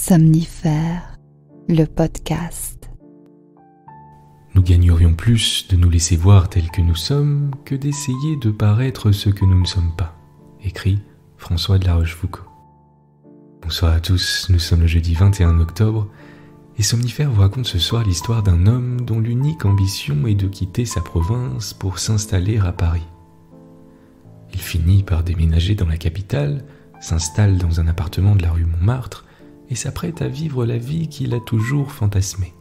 Somnifère, le podcast. Nous gagnerions plus de nous laisser voir tels que nous sommes que d'essayer de paraître ce que nous ne sommes pas. Écrit François de La Rochefoucauld. Bonsoir à tous, nous sommes le jeudi 21 octobre et Somnifère vous raconte ce soir l'histoire d'un homme dont l'unique ambition est de quitter sa province pour s'installer à Paris. Il finit par déménager dans la capitale, s'installe dans un appartement de la rue Montmartre et s'apprête à vivre la vie qu'il a toujours fantasmée.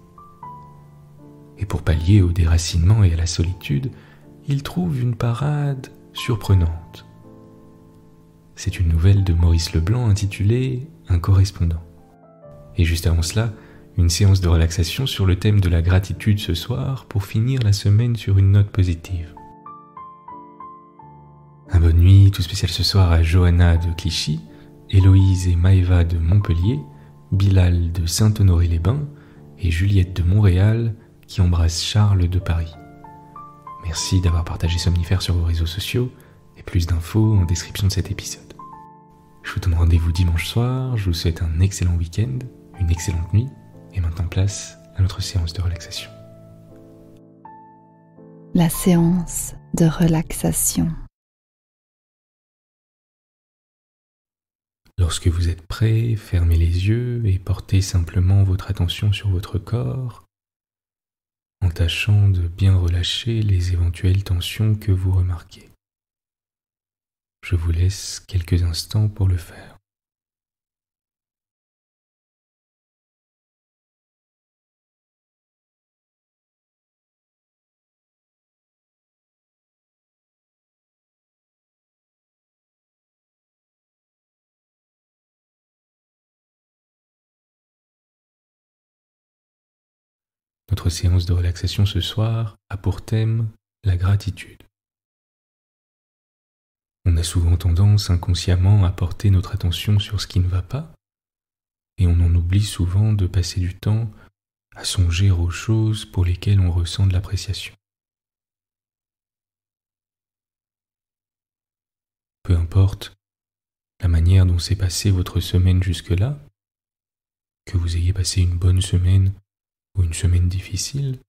Et pour pallier au déracinement et à la solitude, il trouve une parade surprenante. C'est une nouvelle de Maurice Leblanc intitulée « Un correspondant ». Et juste avant cela, une séance de relaxation sur le thème de la gratitude ce soir pour finir la semaine sur une note positive. Un bonne nuit tout spécial ce soir à Johanna de Clichy, Héloïse et Maëva de Montpellier, Bilal de Saint-Honoré-les-Bains et Juliette de Montréal qui embrasse Charles de Paris. Merci d'avoir partagé Somnifère sur vos réseaux sociaux et plus d'infos en description de cet épisode. Je vous donne rendez-vous dimanche soir, je vous souhaite un excellent week-end, une excellente nuit et maintenant place à notre séance de relaxation. La séance de relaxation. Lorsque vous êtes prêt, fermez les yeux et portez simplement votre attention sur votre corps, en tâchant de bien relâcher les éventuelles tensions que vous remarquez. Je vous laisse quelques instants pour le faire. Notre séance de relaxation ce soir a pour thème la gratitude. On a souvent tendance inconsciemment à porter notre attention sur ce qui ne va pas, et on en oublie souvent de passer du temps à songer aux choses pour lesquelles on ressent de l'appréciation. Peu importe la manière dont s'est passée votre semaine jusque-là, que vous ayez passé une bonne semaine ou une semaine difficile,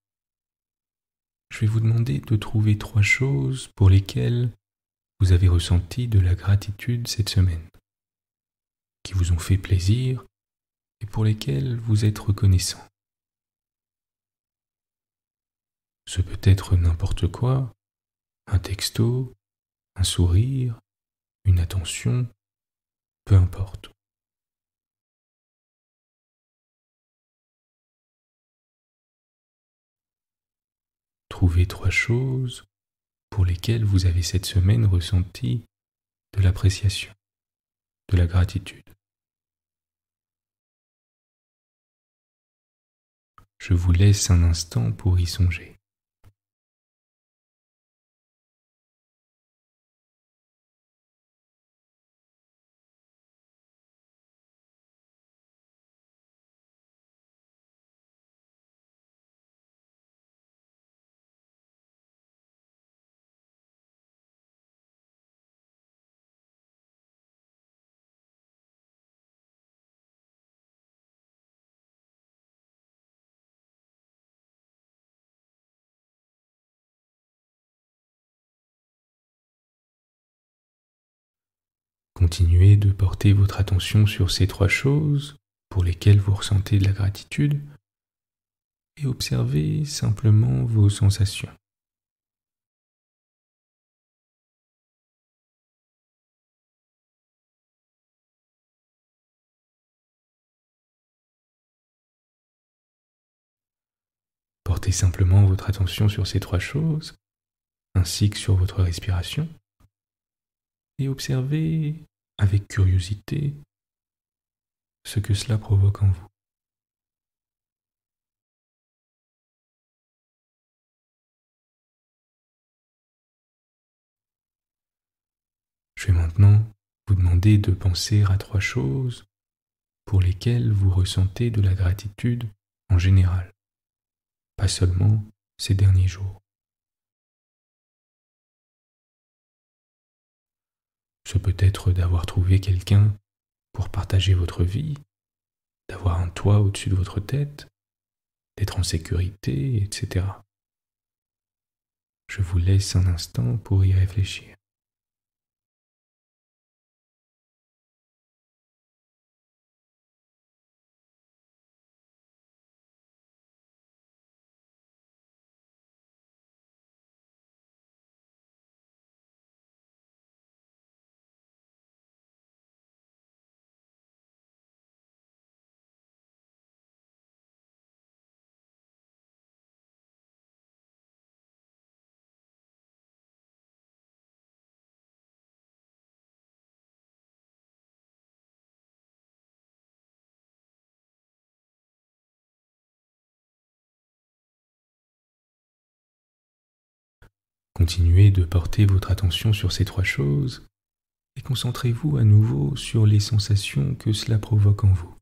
je vais vous demander de trouver 3 choses pour lesquelles vous avez ressenti de la gratitude cette semaine, qui vous ont fait plaisir et pour lesquelles vous êtes reconnaissant. Ce peut être n'importe quoi, un texto, un sourire, une attention, peu importe. Trouvez 3 choses pour lesquelles vous avez cette semaine ressenti de l'appréciation, de la gratitude. Je vous laisse un instant pour y songer. Continuez de porter votre attention sur ces 3 choses pour lesquelles vous ressentez de la gratitude et observez simplement vos sensations. Portez simplement votre attention sur ces 3 choses, ainsi que sur votre respiration, et observez avec curiosité ce que cela provoque en vous. Je vais maintenant vous demander de penser à 3 choses pour lesquelles vous ressentez de la gratitude en général, pas seulement ces derniers jours. Ce peut être d'avoir trouvé quelqu'un pour partager votre vie, d'avoir un toit au-dessus de votre tête, d'être en sécurité, etc. Je vous laisse un instant pour y réfléchir. Continuez de porter votre attention sur ces trois choses et concentrez-vous à nouveau sur les sensations que cela provoque en vous.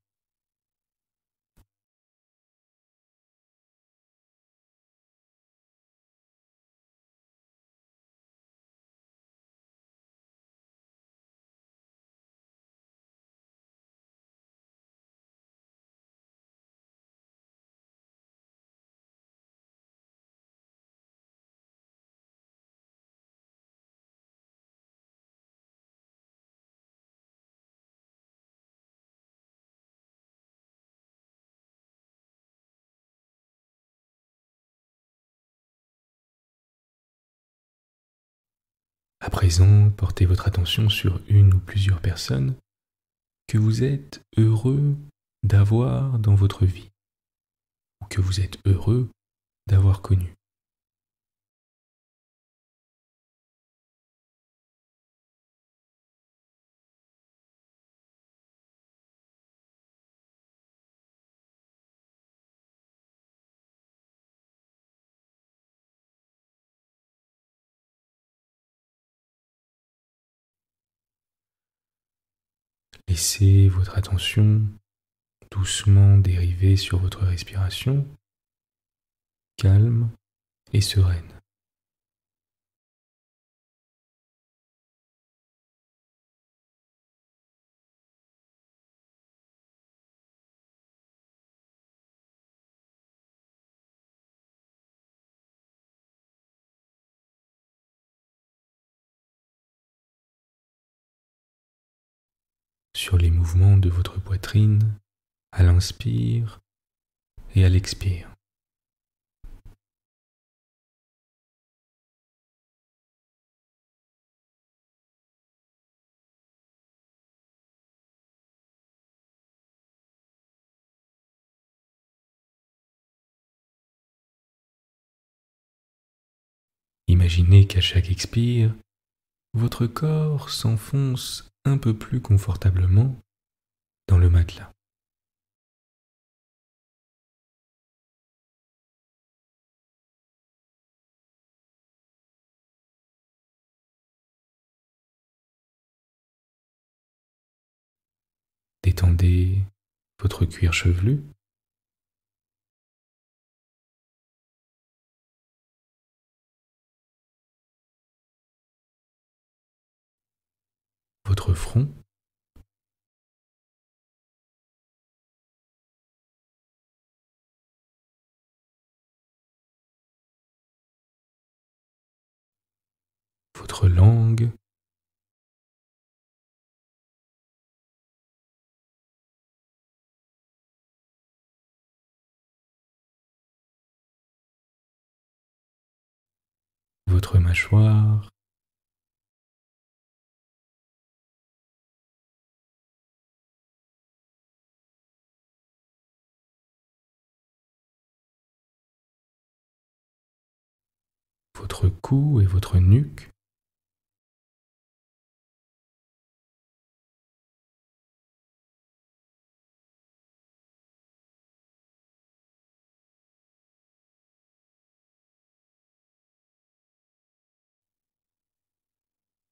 À présent, portez votre attention sur une ou plusieurs personnes que vous êtes heureux d'avoir dans votre vie ou que vous êtes heureux d'avoir connues. Laissez votre attention doucement dériver sur votre respiration, calme et sereine. Sur les mouvements de votre poitrine à l'inspire et à l'expire. Imaginez qu'à chaque expire, votre corps s'enfonce un peu plus confortablement dans le matelas. Détendez votre cuir chevelu, votre front, votre langue, votre mâchoire, votre cou et votre nuque,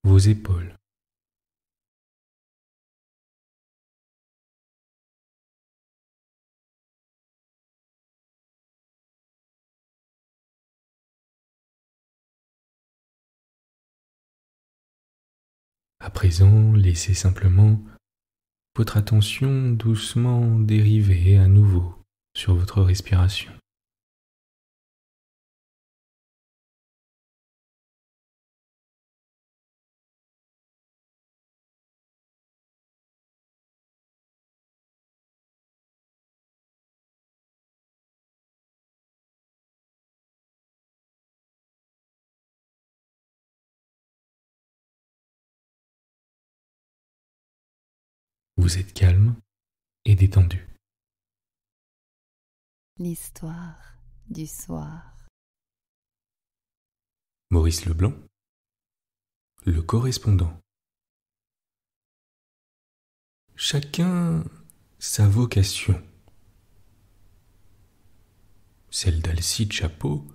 vos épaules. À présent, laissez simplement votre attention doucement dériver à nouveau sur votre respiration. Vous êtes calme et détendu. L'histoire du soir. Maurice Leblanc, le correspondant. Chacun sa vocation. Celle d'Alcide Chapeau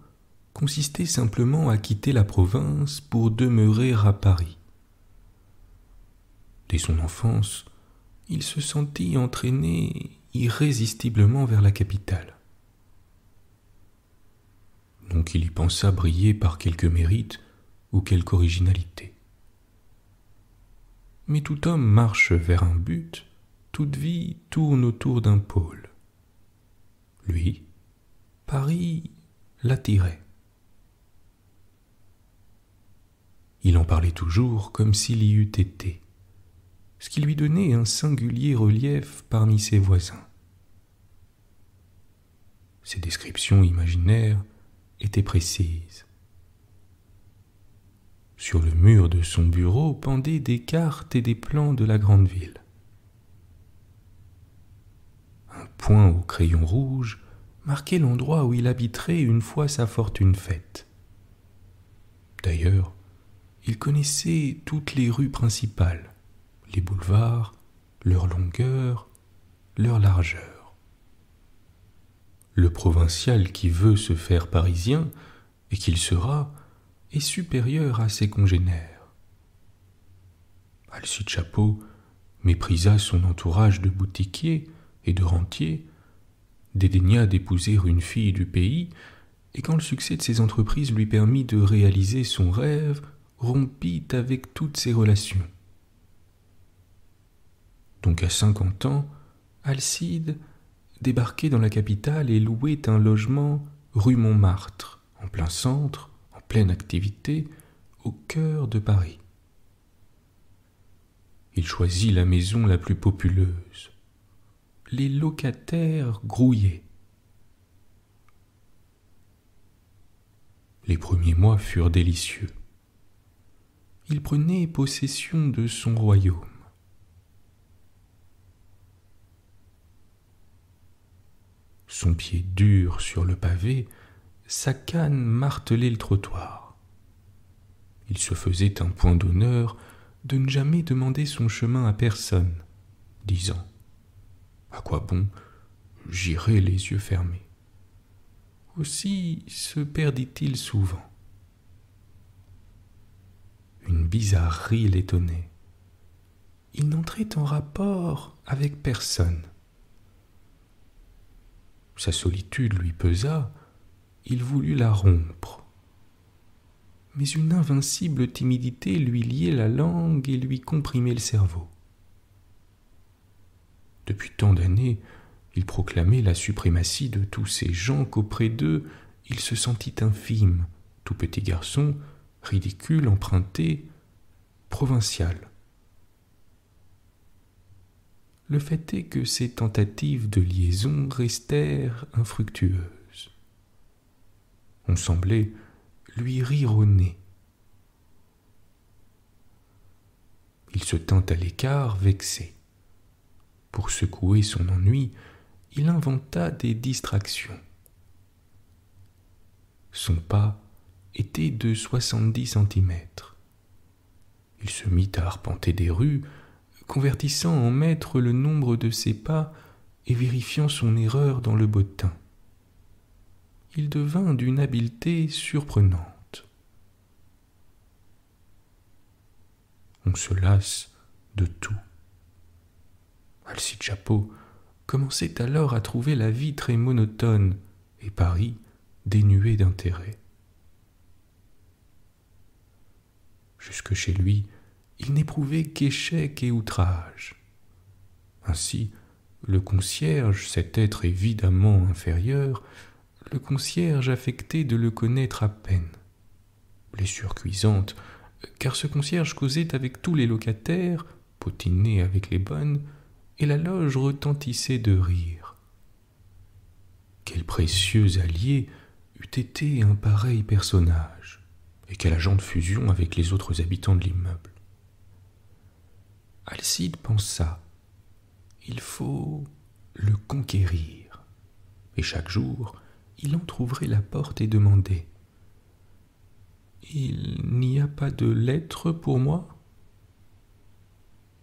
consistait simplement à quitter la province pour demeurer à Paris. Dès son enfance, il se sentit entraîné irrésistiblement vers la capitale. Donc il y pensa briller par quelque mérite ou quelque originalité. Mais tout homme marche vers un but, toute vie tourne autour d'un pôle. Lui, Paris l'attirait. Il en parlait toujours comme s'il y eût été, ce qui lui donnait un singulier relief parmi ses voisins. Ses descriptions imaginaires étaient précises. Sur le mur de son bureau pendaient des cartes et des plans de la grande ville. Un point au crayon rouge marquait l'endroit où il habiterait une fois sa fortune faite. D'ailleurs, il connaissait toutes les rues principales, les boulevards, leur longueur, leur largeur. Le provincial qui veut se faire parisien, et qu'il sera, est supérieur à ses congénères. Alcide Chapeau méprisa son entourage de boutiquiers et de rentiers, dédaigna d'épouser une fille du pays, et quand le succès de ses entreprises lui permit de réaliser son rêve, rompit avec toutes ses relations. Donc à 50 ans, Alcide débarquait dans la capitale et louait un logement rue Montmartre, en plein centre, en pleine activité, au cœur de Paris. Il choisit la maison la plus populeuse. Les locataires grouillaient. Les premiers mois furent délicieux. Il prenait possession de son royaume. Son pied dur sur le pavé, sa canne martelait le trottoir. Il se faisait un point d'honneur de ne jamais demander son chemin à personne, disant « À quoi bon, j'irai les yeux fermés ». Aussi se perdit-il souvent. Une bizarrerie l'étonnait. Il n'entrait en rapport avec personne. Sa solitude lui pesa, il voulut la rompre. Mais une invincible timidité lui liait la langue et lui comprimait le cerveau. Depuis tant d'années, il proclamait la suprématie de tous ces gens qu'auprès d'eux, il se sentit infime, tout petit garçon, ridicule, emprunté, provincial. Le fait est que ces tentatives de liaison restèrent infructueuses. On semblait lui rire au nez. Il se tint à l'écart, vexé. Pour secouer son ennui, il inventa des distractions. Son pas était de 70 centimètres. Il se mit à arpenter des rues, convertissant en mètres le nombre de ses pas et vérifiant son erreur dans le bottin. Il devint d'une habileté surprenante. On se lasse de tout. Alcide Chapeau commençait alors à trouver la vie très monotone et Paris dénué d'intérêt. Jusque chez lui, il n'éprouvait qu'échec et outrage. Ainsi, le concierge, cet être évidemment inférieur, le concierge affectait de le connaître à peine. Blessure cuisante, car ce concierge causait avec tous les locataires, potinait avec les bonnes, et la loge retentissait de rire. Quel précieux allié eût été un pareil personnage, et quel agent de fusion avec les autres habitants de l'immeuble. Alcide pensa, il faut le conquérir, et chaque jour, il entr'ouvrait la porte et demandait « Il n'y a pas de lettre pour moi ?»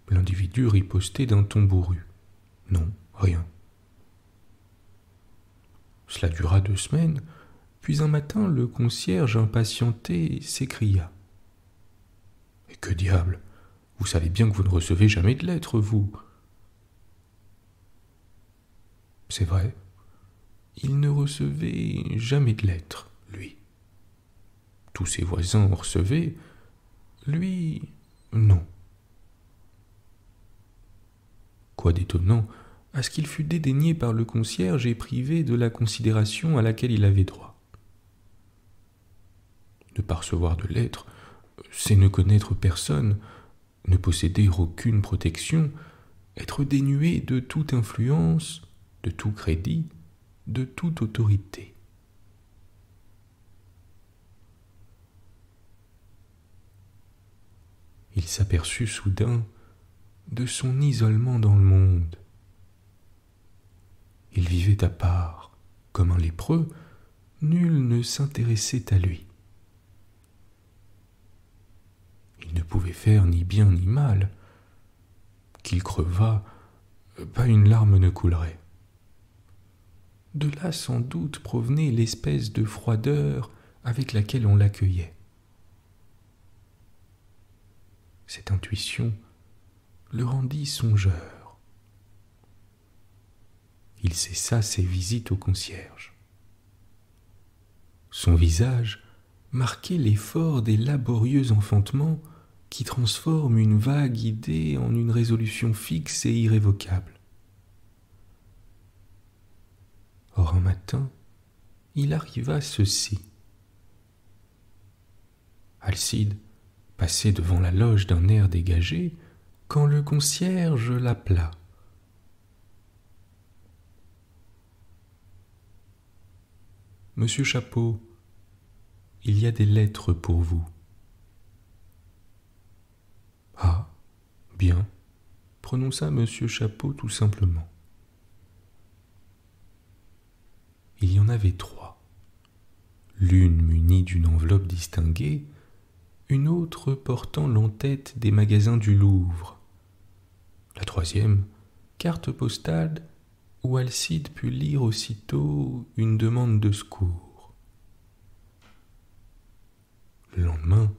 L'individu ripostait d'un ton bourru. « Non, rien. » Cela dura 2 semaines, puis un matin, le concierge impatienté s'écria « Et que diable, vous savez bien que vous ne recevez jamais de lettres, vous !» C'est vrai, il ne recevait jamais de lettres, lui. Tous ses voisins en recevaient, lui, non. Quoi d'étonnant à ce qu'il fût dédaigné par le concierge et privé de la considération à laquelle il avait droit. Ne pas recevoir de lettres, c'est ne connaître personne, ne posséder aucune protection, être dénué de toute influence, de tout crédit, de toute autorité. Il s'aperçut soudain de son isolement dans le monde. Il vivait à part, comme un lépreux, nul ne s'intéressait à lui. Il ne pouvait faire ni bien ni mal. Qu'il crevât, pas une larme ne coulerait. De là sans doute provenait l'espèce de froideur avec laquelle on l'accueillait. Cette intuition le rendit songeur. Il cessa ses visites au concierge. Son visage marquait l'effort des laborieux enfantements qui transforment une vague idée en une résolution fixe et irrévocable. Or un matin, il arriva ceci. Alcide passait devant la loge d'un air dégagé quand le concierge l'appela. « Monsieur Chapeau, il y a des lettres pour vous. » « Ah, bien, prononça Monsieur Chapeau tout simplement. Il y en avait 3, l'une munie d'une enveloppe distinguée, une autre portant l'entête des magasins du Louvre, la 3e, carte postale où Alcide put lire aussitôt une demande de secours. Le lendemain,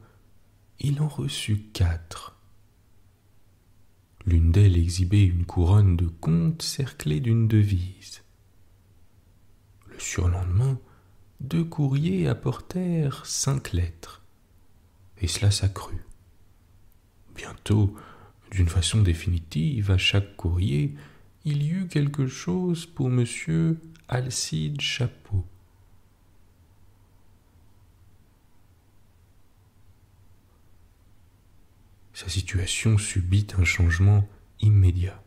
il en reçut 4. L'une d'elles exhibait une couronne de comte cerclée d'une devise. Le surlendemain, 2 courriers apportèrent 5 lettres, et cela s'accrut. Bientôt, d'une façon définitive, à chaque courrier, il y eut quelque chose pour monsieur Alcide Chapeau. Sa situation subit un changement immédiat.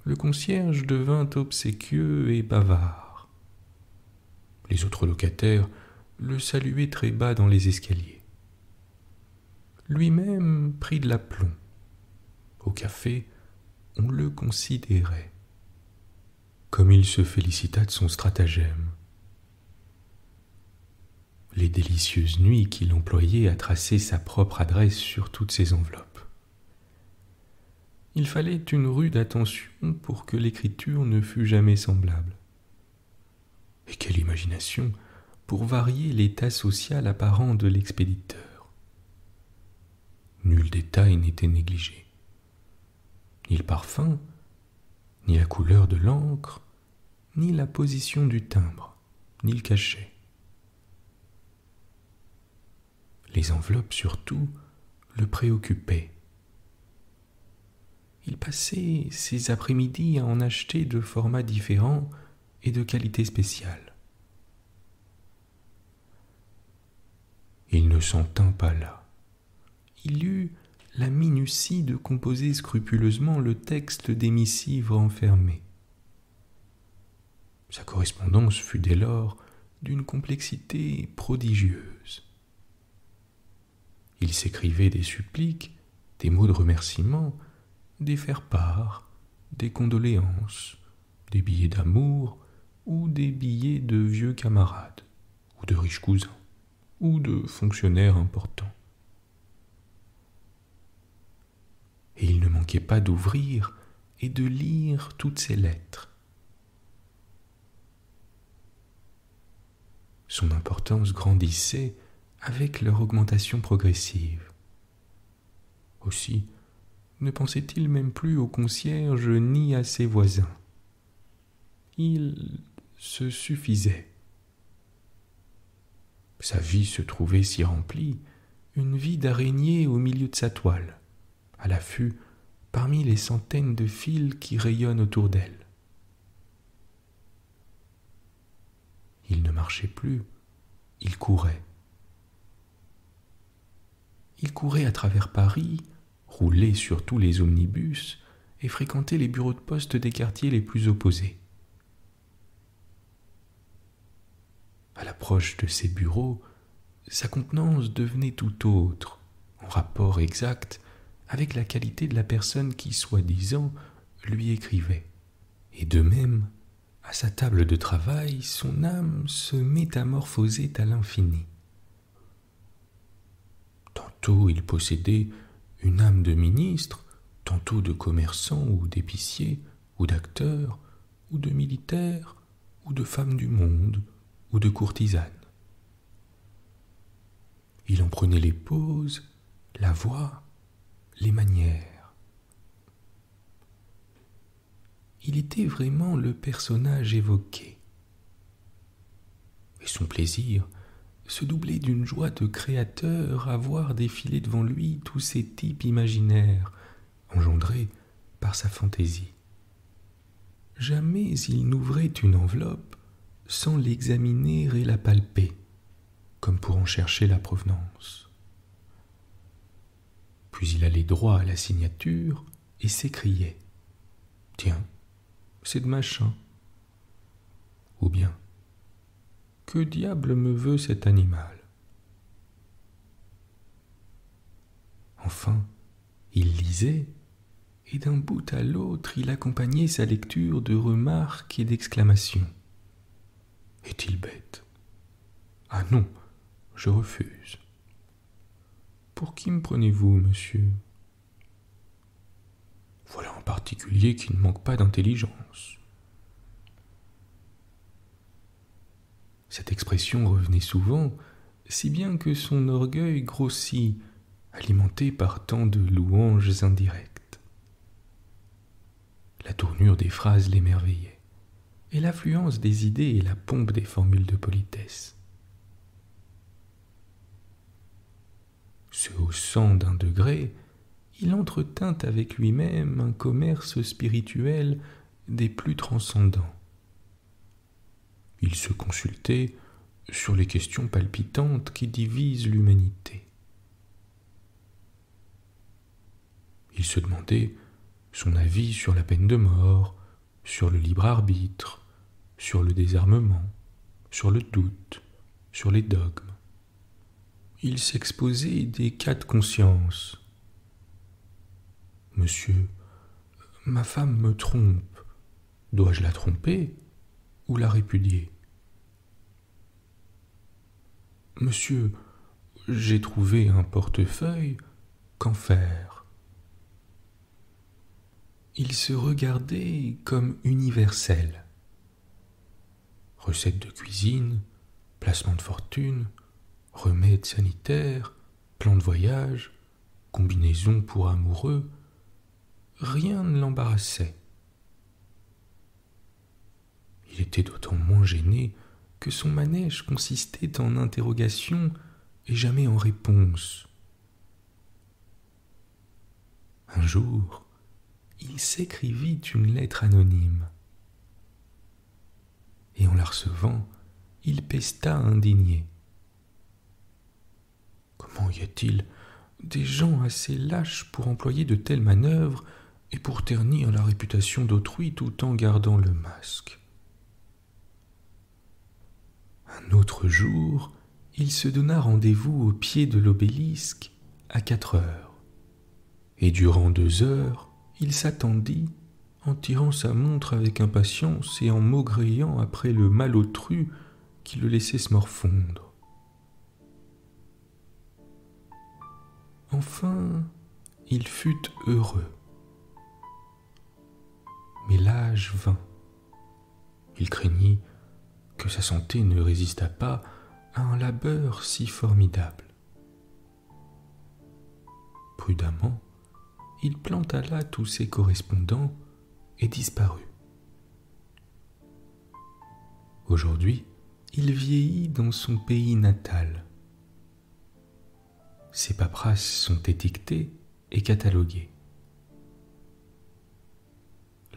Le concierge devint obséquieux et bavard. Les autres locataires le saluaient très bas dans les escaliers. Lui-même prit de l'aplomb. Au café, on le considérait. Comme il se félicita de son stratagème. Les délicieuses nuits qu'il employait à tracer sa propre adresse sur toutes ses enveloppes. Il fallait une rude attention pour que l'écriture ne fût jamais semblable. Et quelle imagination pour varier l'état social apparent de l'expéditeur. Nul détail n'était négligé. Ni le parfum, ni la couleur de l'encre, ni la position du timbre, ni le cachet. Les enveloppes surtout le préoccupaient. il passait ses après-midi à en acheter de formats différents et de qualité spéciale. Il ne s'en tint pas là. Il eut la minutie de composer scrupuleusement le texte des missives renfermées. Sa correspondance fut dès lors d'une complexité prodigieuse. Il s'écrivait des suppliques, des mots de remerciement, des faire-part, des condoléances, des billets d'amour ou des billets de vieux camarades, ou de riches cousins, ou de fonctionnaires importants. Et il ne manquait pas d'ouvrir et de lire toutes ces lettres. Son importance grandissait avec leur augmentation progressive. Aussi, ne pensait-il même plus au concierge ni à ses voisins. Il se suffisait. Sa vie se trouvait si remplie, une vie d'araignée au milieu de sa toile, à l'affût parmi les centaines de fils qui rayonnent autour d'elle. Il ne marchait plus, il courait. Il courait à travers Paris, roulait sur tous les omnibus et fréquentait les bureaux de poste des quartiers les plus opposés. À l'approche de ces bureaux, sa contenance devenait tout autre, en rapport exact avec la qualité de la personne qui, soi-disant, lui écrivait. Et de même, à sa table de travail, son âme se métamorphosait à l'infini. Tantôt il possédait une âme de ministre, tantôt de commerçant ou d'épicier, ou d'acteur, ou de militaire, ou de femme du monde, ou de courtisane. Il en prenait les poses, la voix, les manières. Il était vraiment le personnage évoqué. Et son plaisir se doublait d'une joie de créateur à voir défiler devant lui tous ces types imaginaires, engendrés par sa fantaisie. Jamais il n'ouvrait une enveloppe sans l'examiner et la palper, comme pour en chercher la provenance. Puis il allait droit à la signature et s'écriait « Tiens, c'est de machin » ou bien « Que diable me veut cet animal ?» Enfin, il lisait, et d'un bout à l'autre, il accompagnait sa lecture de remarques et d'exclamations. « Est-il bête ? Ah non, je refuse. Pour qui me prenez-vous, monsieur ? Voilà un particulier qui ne manque pas d'intelligence. » Cette expression revenait souvent, si bien que son orgueil grossit, alimenté par tant de louanges indirectes. La tournure des phrases l'émerveillait, et l'affluence des idées et la pompe des formules de politesse. Se haussant d'un degré, il entretint avec lui-même un commerce spirituel des plus transcendants. Il se consultait sur les questions palpitantes qui divisent l'humanité. Il se demandait son avis sur la peine de mort, sur le libre arbitre, sur le désarmement, sur le doute, sur les dogmes. Il s'exposait des cas de conscience. « Monsieur, ma femme me trompe. Dois-je la tromper ou la répudier ? Monsieur, j'ai trouvé un portefeuille. Qu'en faire ? » Il se regardait comme universel. Recettes de cuisine, placement de fortune, remèdes sanitaires, plans de voyage, combinaisons pour amoureux, rien ne l'embarrassait. Il était d'autant moins gêné que son manège consistait en interrogations et jamais en réponses. Un jour, il s'écrivit une lettre anonyme. Et en la recevant, il pesta indigné. Comment y a-t-il des gens assez lâches pour employer de telles manœuvres et pour ternir la réputation d'autrui tout en gardant le masque? Un autre jour, il se donna rendez-vous au pied de l'obélisque à 4 heures. Et durant 2 heures, il s'attendit, en tirant sa montre avec impatience et en maugréant après le malotru qui le laissait se morfondre. Enfin, il fut heureux. Mais l'âge vint. Il craignit que sa santé ne résistât pas à un labeur si formidable. Prudemment, il planta là tous ses correspondants et disparut. Aujourd'hui, il vieillit dans son pays natal. Ses paperasses sont étiquetées et cataloguées.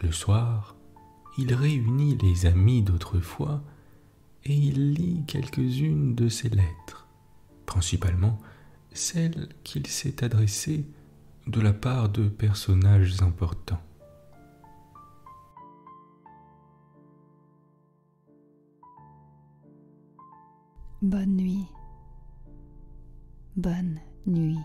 Le soir, il réunit les amis d'autrefois et il lit quelques-unes de ses lettres, principalement celles qu'il s'est adressées de la part de personnages importants. Bonne nuit. Bonne nuit.